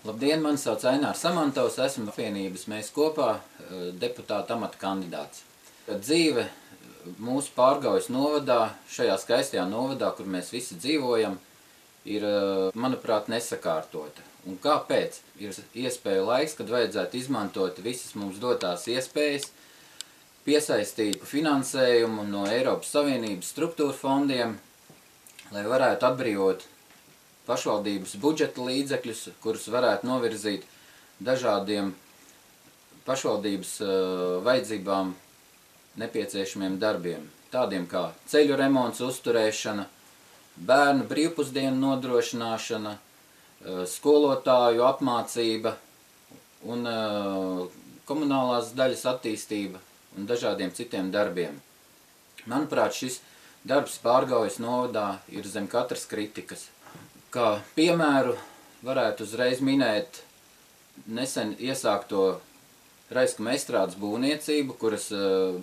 Labdien, mani sauc Ainārs Samantovs, esmu apvienības Mēs kopā deputāta amata kandidāts. Dzīve mūsu Pārgaujas novadā, šajā skaistajā novadā, kur mēs visi dzīvojam, ir, manuprāt, nesakārtota. Un kāpēc? Ir iespēja laiks, kad vajadzētu izmantot visas mums dotās iespējas, piesaistīt finansējumu no Eiropas Savienības struktūra fondiem, lai varētu atbrīvot pašvaldības budžeta līdzekļus, kurus varētu novirzīt dažādiem pašvaldības vajadzībām nepieciešamiem darbiem, tādiem kā ceļu remonts, uzturēšana, bērnu brīvpusdienu nodrošināšana, skolotāju apmācība un komunālās daļas attīstība un dažādiem citiem darbiem. Manuprāt, šis darbs Pārgaujas novadā ir zem katras kritikas. Kā piemēru varētu uzreiz minēt nesen iesākto Raiskuma estrādes būvniecību, kuras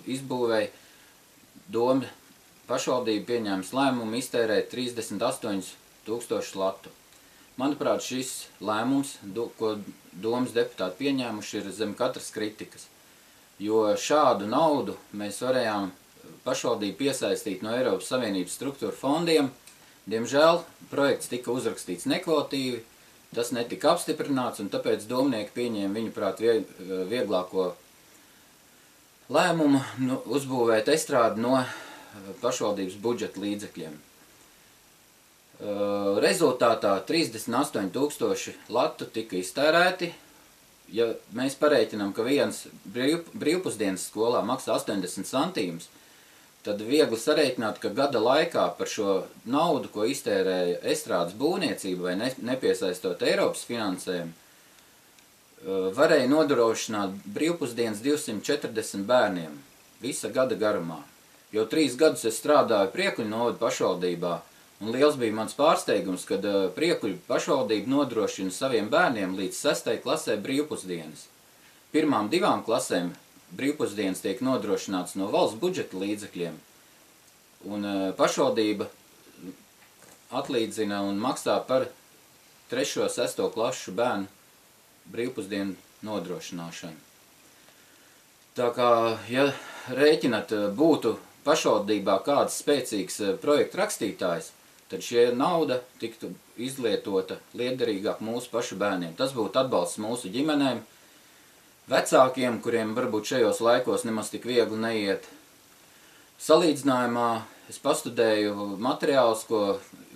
izbūvēja doma pašvaldība pieņēmis lēmumu iztērēt 38 000 latu. Manuprāt, šis lēmums, ko domas deputāti pieņēmuši, ir zem katras kritikas, jo šādu naudu mēs varējām pašvaldību piesaistīt no Eiropas Savienības struktūra fondiem. Diemžēl projekts tika uzrakstīts nekvalitīvi, tas netika apstiprināts, un tāpēc domnieki pieņēma viņuprāt vieglāko lēmumu uzbūvēt estrādi no pašvaldības budžeta līdzekļiem. Rezultātā 38 000 latu tika iztērēti. Ja mēs parēķinām, ka viens brīvpusdienas skolā maksā 80 centīmus, tad viegli sarēķināt, ka gada laikā par šo naudu, ko iztērēja estrādes būvniecība vai nepiesaistot Eiropas finansējumu, varēja nodrošināt brīvpusdienas 240 bērniem visa gada garumā. Jo 3 gadus es strādāju Priekuļu novada pašvaldībā, un liels bija mans pārsteigums, kad Priekuļu pašvaldība nodrošina saviem bērniem līdz 6. klasē brīvpusdienas. Pirmām 2 klasēm brīvpusdienas tiek nodrošināts no valsts budžeta līdzekļiem, un pašvaldība atlīdzina un maksā par 3. un 6. klašu bērnu brīvpusdienu nodrošināšanu. Tā kā, ja rēķinat būtu pašvaldībā kāds spēcīgs projektu rakstītājs, tad šie nauda tiktu izlietota liederīgāk mūsu pašu bērniem. Tas būtu atbalsts mūsu ģimenēm, vecākiem, kuriem varbūt šajos laikos nemaz tik viegli neiet. Salīdzinājumā es pastudēju materiālus,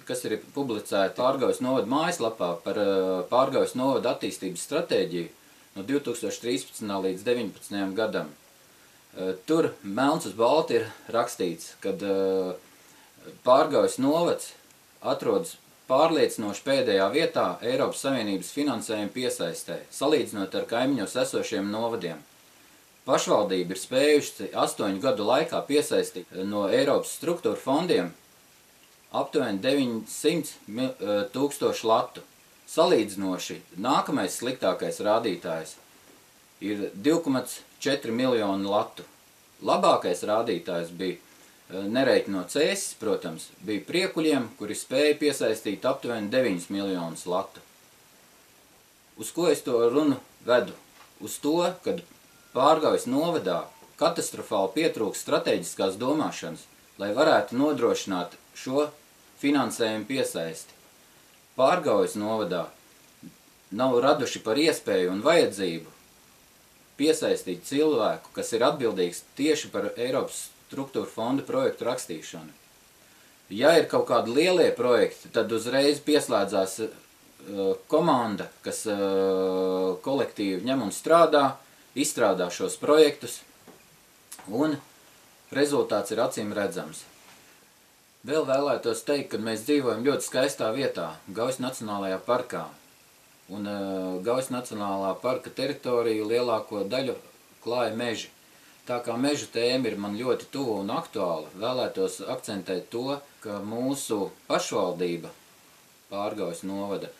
kas ir publicēti Pārgaujas novada mājaslapā par Pārgaujas novada attīstības stratēģiju no 2013. līdz 2019. gadam. Tur melns uz balti ir rakstīts, kad Pārgaujas novads atrodas pārliecinoši pēdējā vietā Eiropas Savienības finansējuma piesaistē, salīdzinot ar kaimiņos esošiem novadiem. Pašvaldība ir spējuši 8 gadu laikā piesaistīt no Eiropas struktūra fondiem aptuveni 900 000 latu. Salīdzinoši nākamais sliktākais rādītājs ir 2,4 miljoni latu. Labākais rādītājs bija, nereiķinot cēsis, protams, bija Priekuļiem, kuri spēja piesaistīt aptuveni 9 miljonus latu. Uz ko es to runu vedu? Uz to, kad Pārgaujas novadā katastrofāli pietrūkst strateģiskās domāšanas, lai varētu nodrošināt šo finansējumu piesaisti. Pārgaujas novadā nav raduši par iespēju un vajadzību piesaistīt cilvēku, kas ir atbildīgs tieši par Eiropas struktūra fonda projektu rakstīšanu. Ja ir kaut kādi lielie projekti, tad uzreiz pieslēdzās komanda, kas kolektīvi ņem un strādā, izstrādā šos projektus, un rezultāts ir acīm redzams. Vēl vēlētos teikt, ka mēs dzīvojam ļoti skaistā vietā, Gaujas Nacionālajā parkā. Un Gaujas Nacionālā parka teritoriju lielāko daļu klāja meži. Tā kā meža tēma ir man ļoti tuva un aktuāla, vēlētos akcentēt to, ka mūsu pašvaldība Pārgaujas novada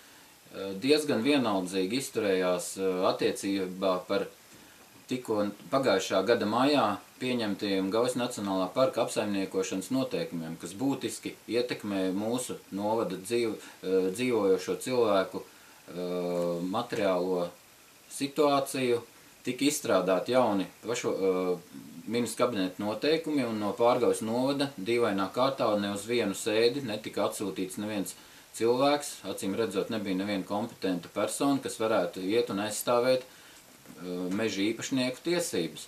diezgan vienaldzīgi izturējās attiecībā par tikko pagājušā gada maijā pieņemtajiem Gaujas Nacionālā parka apsaimniekošanas noteikumiem, kas būtiski ietekmē mūsu novada dzīvojošo cilvēku materiālo situāciju, tika izstrādāti jauni ministra kabineta noteikumi, un no Pārgaujas novada dīvainā kārtā ne uz vienu sēdi netika atsūtīts neviens cilvēks, acīm redzot nebija neviena kompetenta persona, kas varētu iet un aizstāvēt meža īpašnieku tiesības.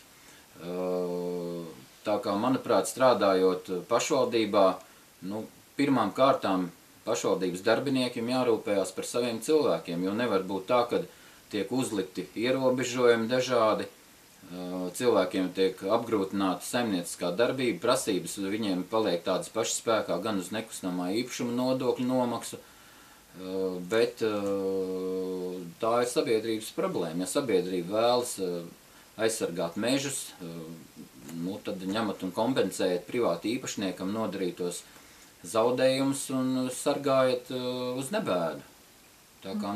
Tā kā, manuprāt, strādājot pašvaldībā, pirmām kārtām pašvaldības darbiniekiem jārūpējās par saviem cilvēkiem, jo nevar būt tā, ka tiek uzlikti ierobežojumi dažādi, cilvēkiem tiek apgrūtināta saimnieciskā darbība, prasības viņiem paliek tādas pašas spēkā gan uz nekustamā īpašuma nodokļu nomaksu, bet tā ir sabiedrības problēma. Ja sabiedrība vēlas aizsargāt mežus, tad ņemat un kompensējat privāti īpašniekam nodarītos zaudējumus un sargājat uz nebēdu. Tā kā,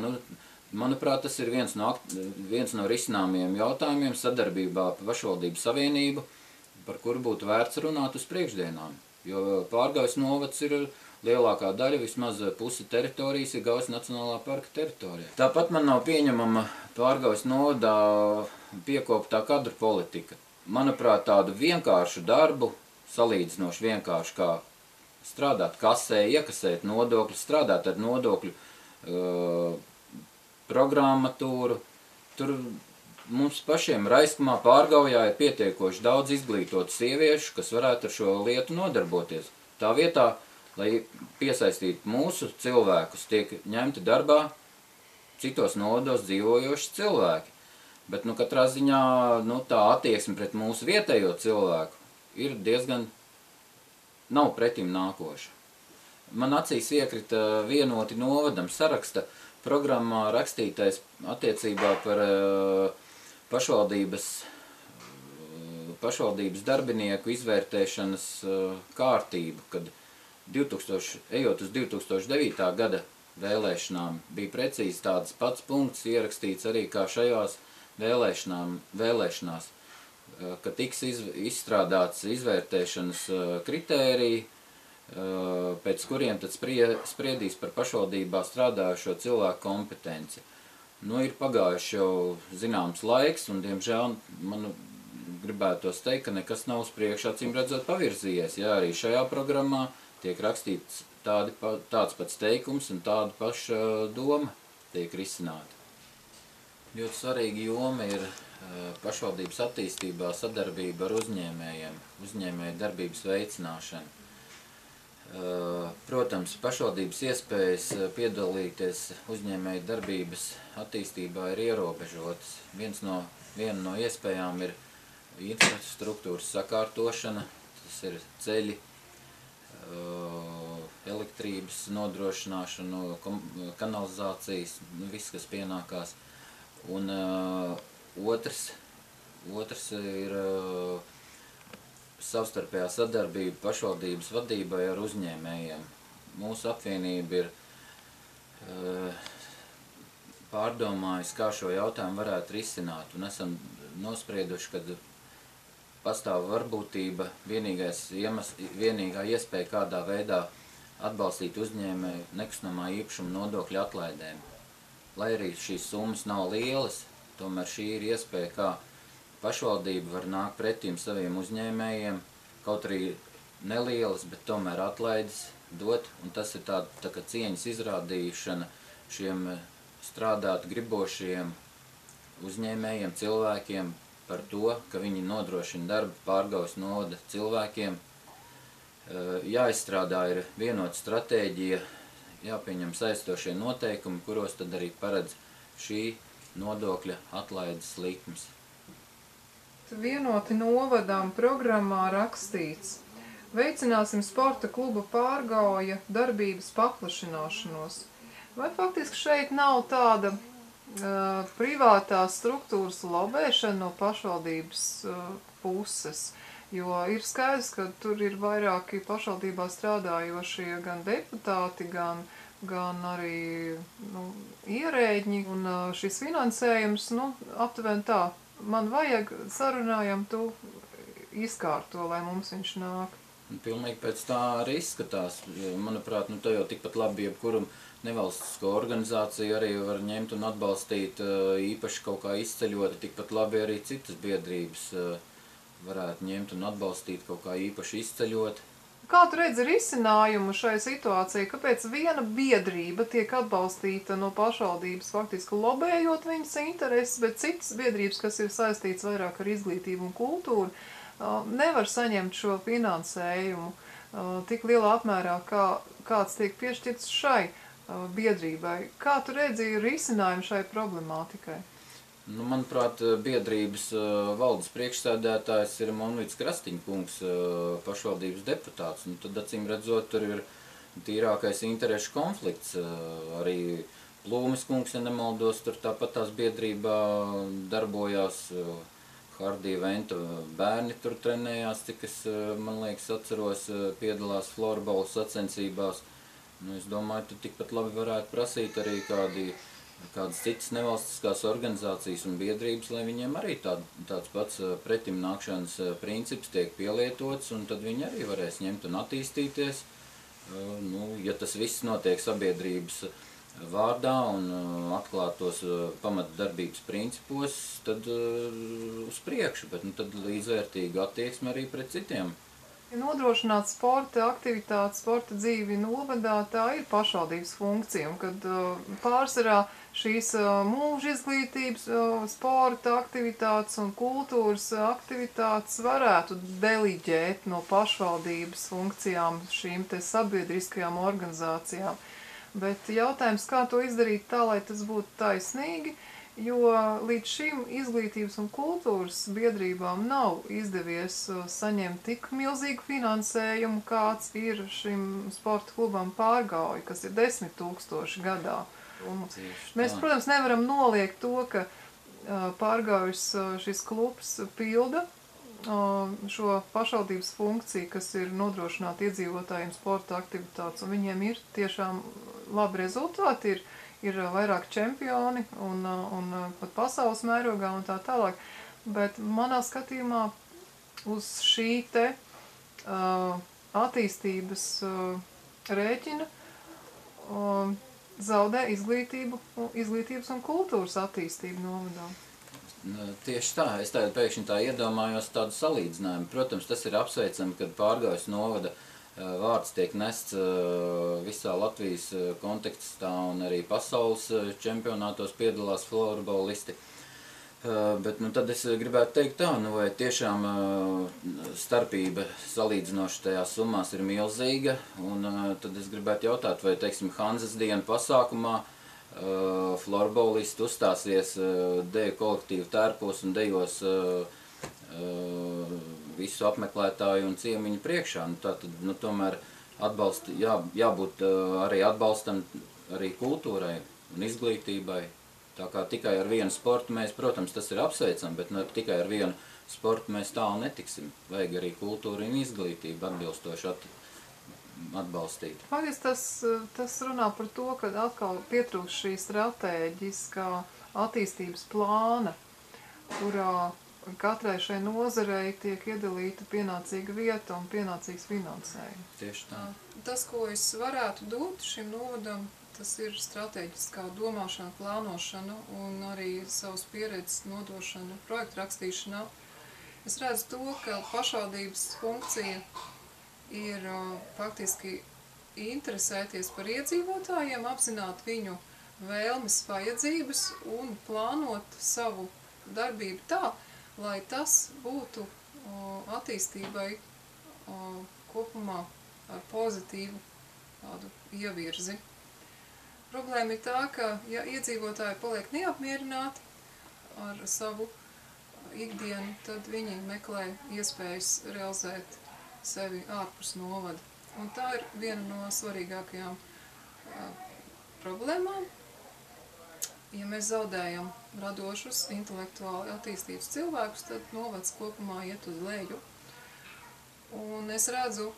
manuprāt, tas ir viens no risināmiem jautājumiem sadarbībā ar pašvaldību savienību, par kuru būtu vērts runāt uz priekšdienām. Jo Pārgaujas novads ir lielākā daļa, vismaz pusi teritorijas ir Gaujas Nacionālā parka teritorijā. Tāpat man nav pieņemama Pārgaujas novadā piekoptā kadru politika. Manuprāt, tādu vienkāršu darbu, salīdzinoši vienkāršu kā strādāt kasē, iekasēt nodokļus, strādāt ar nodokļu programmatūru. Tur mums pašiem Raiskumā, Pārgaujā ir pietiekoši daudz izglītotu sieviešu, kas varētu ar šo lietu nodarboties. Tā vietā, lai piesaistītu mūsu cilvēkus, tiek ņemti darbā citos novados dzīvojoši cilvēki. Bet katrā ziņā tā attieksme pret mūsu vietējo cilvēku ir diezgan nav pretim nākoša. Man acīs iekrita vienoti novadam saraksta programmā rakstītais attiecībā par pašvaldības darbinieku izvērtēšanas kārtību, kad ejot uz 2009. Gada vēlēšanām bija precīzi tāds pats punkts ierakstīts arī kā šajās vēlēšanās, ka tiks izstrādāts izvērtēšanas kritēriji, pēc kuriem tad spriedīs par pašvaldībā strādājošo cilvēku kompetenci. Ir pagājuši jau zināms laiks, un diemžēl man gribētos teikt, ka nekas nav uz priekšu acīm redzot pavirzījies. Jā, arī šajā programmā tiek rakstīts tāds pats teikums un tāda paša doma tiek risināta. Ļoti svarīga joma ir pašvaldības attīstībā sadarbība ar uzņēmējiem, uzņēmēju darbības veicināšana. Protams, pašvaldības iespējas piedalīties uzņēmēju darbības attīstībā ir ierobežotas. Viena no iespējām ir infrastruktūras sakārtošana, tas ir ceļi, elektrības nodrošināšana, kanalizācijas, viss, kas pienākās. Un otrs ir savstarpējā sadarbība pašvaldības vadībai ar uzņēmējiem. Mūsu apvienība ir pārdomājusi, kā šo jautājumu varētu risināt, un esam nosprieduši, ka pastāv varbūtība, vienīgā iespēja kādā veidā atbalstīt uzņēmēju nekustamā īpašuma nodokļu atlaidēm. Lai arī šīs summas nav lielas, tomēr šī ir iespēja, kā pašvaldība var nākt pretīm saviem uzņēmējiem, kaut arī nelielas, bet tomēr atlaides dot, un tas ir tā kā cieņas izrādīšana šiem strādāt gribošiem uzņēmējiem, cilvēkiem par to, ka viņi nodrošina darbu Pārgaujas novada cilvēkiem. Jāizstrādā ir vienota stratēģija, jāpieņem saistošie noteikumi, kuros tad arī paredz šī nodokļa atlaides likmes. Vienoti novadām programmā rakstīts: veicināsim sporta kluba Pārgauja darbības paplašināšanos. Vai faktiski šeit nav tāda privātās struktūras lobēšana no pašvaldības puses? Jo ir skaidrs, ka tur ir vairāki pašvaldībā strādājošie gan deputāti, gan arī ierēģi, un šis finansējums, aptuveni tā, man vajag, sarunājam, tu izkārto, lai mums viņš nāk. Pilnīgi pēc tā arī izskatās. Manuprāt, tā jau tikpat labi jebkuram nevalstisko organizāciju arī var ņemt un atbalstīt īpaši kaut kā izceļot, tikpat labi arī citas biedrības varētu ņemt un atbalstīt kaut kā īpaši izceļot. Kā tu redzi risinājumu šai situācijai? Kāpēc viena biedrība tiek atbalstīta no pašvaldības, faktiski lobējot viņas intereses, bet citas biedrības, kas ir saistītas vairāk ar izglītību un kultūru, nevar saņemt šo finansējumu tik lielā apmērā, kāds tiek piešķirts šai biedrībai? Kā tu redzi risinājumu šai problemātikai? Nu, manuprāt, biedrības valdes priekšsēdētājs ir Monvits Krastiņkungs, pašvaldības deputāts. Nu, tad, acīm redzot, tur ir tīrākais interešu konflikts. Arī Plūmes kungs, ja nemaldos, tur tāpat tās biedrībā darbojās. Hardija Venta bērni tur trenējās, cik es, man liekas, atceros, piedalās florbola sacensībās. Nu, es domāju, tu tikpat labi varētu prasīt arī kādas citas nevalstiskās organizācijas un biedrības, lai viņiem arī tāds pats pretimnākšanas princips tiek pielietots, un tad viņi arī varēs ņemt un attīstīties. Nu, ja tas viss notiek sabiedrības vārdā un atklātos pamatdarbības principos, tad uz priekšu, bet nu, tad līdzvērtīga attieksme arī pret citiem. Nodrošināt sporta aktivitātes, sporta dzīvi novadā, tā ir pašvaldības funkcija, un kad pārsvarā šīs mūža izglītības, sporta aktivitātes un kultūras aktivitātes varētu deliģēt no pašvaldības funkcijām šīm te sabiedriskajām organizācijām. Bet jautājums, kā to izdarīt tā, lai tas būtu taisnīgi, jo līdz šim izglītības un kultūras biedrībām nav izdevies saņemt tik milzīgu finansējumu, kāds ir šim sporta klubam Pārgauja, kas ir 10 000 gadā. Un mēs, protams, nevaram noliegt to, ka Pārgaujas šis klubs pilda šo pašvaldības funkciju, kas ir nodrošināt iedzīvotājiem sporta aktivitātes, un viņiem ir tiešām labi rezultāti, ir vairāk čempioni un pat pasaules mērogā un tā tālāk. Bet manā skatījumā uz šī te attīstības rēķina zaudē izglītības un kultūras attīstību novadā. Tieši tā, es tagad pēkšņi tā iedomājos tādu salīdzinājumu. Protams, tas ir apsveicami, kad Pārgaujas novada vārds tiek nests visā Latvijas kontekstā un arī pasaules čempionātos piedalās florbolisti. Bet nu, tad es gribētu teikt tā, nu, vai tiešām starpība salīdzinoši tajās summās ir milzīga, un tad es gribētu jautāt, vai, teiksim, Hanzas dienu pasākumā florbolisti uzstāsies deju kolektīvu tērpos un dejos visu apmeklētāju un ciemiņu priekšā. Nu, tātad, nu, tomēr jābūt arī atbalstam arī kultūrai un izglītībai. Tā kā tikai ar vienu sportu mēs, protams, tas ir apsveicam, bet nu, tikai ar vienu sportu mēs tālu netiksim. Vajag arī kultūru un izglītību atbilstoši atbalstīt. Faktiski tas runā par to, ka atkal pietrūkst šī stratēģiskā attīstības plāna, kurā katrai šai nozarei tiek iedalīta pienācīga vieta un pienācīgs finansējums. Tieši tā. Tas, ko es varētu dot šim novadam, tas ir stratēģiskā domāšana, plānošana un arī savas pieredzes nodošana projektu rakstīšanā. Es redzu to, ka pašvaldības funkcija ir faktiski interesēties par iedzīvotājiem, apzināt viņu vēlmes, vajadzības un plānot savu darbību tā, lai tas būtu attīstībai kopumā ar pozitīvu tādu ievirzi. Problēma ir tā, ka ja iedzīvotāji paliek neapmierināti ar savu ikdienu, tad viņi meklē iespējas realizēt sevi ārpus novada. Un tā ir viena no svarīgākajām problēmām. Ja mēs zaudējam radošus, intelektuāli attīstītus cilvēkus, tad novads kopumā iet uz leju. Un es redzu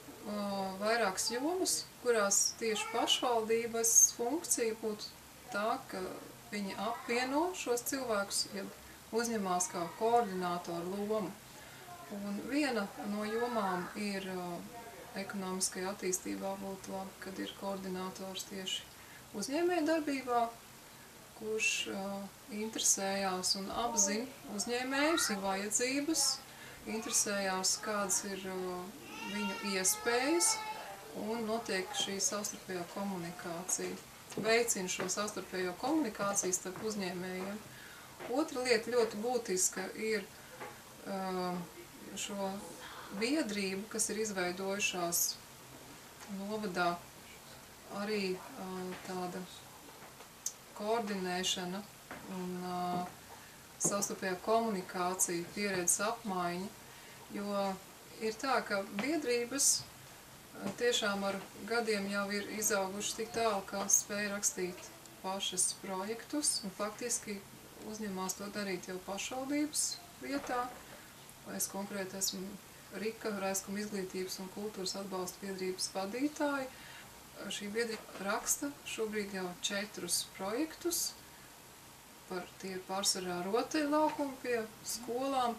vairākas jomas, kurās tieši pašvaldības funkcija būtu tā, ka viņi apvieno šos cilvēkus, ja uzņemās kā koordinātoru lomu. Un viena no jomām ir ekonomiskajā attīstībā būtu labi, kad ir koordinators tieši uzņēmēja darbībā, kurš interesējās un apzina uzņēmējus un vajadzības, interesējās, kādas ir viņu iespējas, un notiek šī savstarpējā komunikācija. Veicina šo savstarpējo komunikāciju starp uzņēmējiem. Otra lieta ļoti būtiska ir šo biedrību, kas ir izveidojušās novadā, arī tāda koordinēšana un savstarpējā komunikācija, pieredzes apmaiņa, jo ir tā, ka biedrības tiešām ar gadiem jau ir izauguši tik tālu, ka spēja rakstīt pašas projektus, un faktiski uzņemās to darīt jau pašvaldības vietā. Es konkrēti esmu Rika, Raiskuma izglītības un kultūras atbalsta biedrības vadītāja. Šī biedrība raksta šobrīd jau 4 projektus, tie ir pārsvarā rotaļlaukumi pie skolām,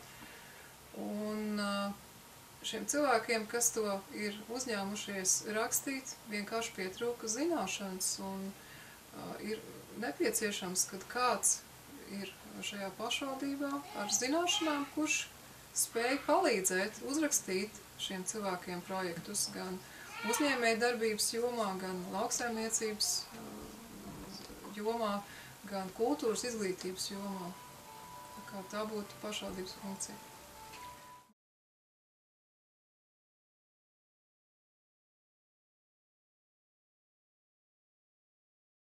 un šiem cilvēkiem, kas to ir uzņēmušies rakstīt, vienkārši pietrūka zināšanas, un ir nepieciešams, kad kāds ir šajā pašvaldībā ar zināšanām, kurš spēj palīdzēt uzrakstīt šiem cilvēkiem projektus gan uzņēmēja darbības jomā, gan lauksaimniecības jomā, gan kultūras izglītības jomā. Tā būtu pašvaldības funkcija.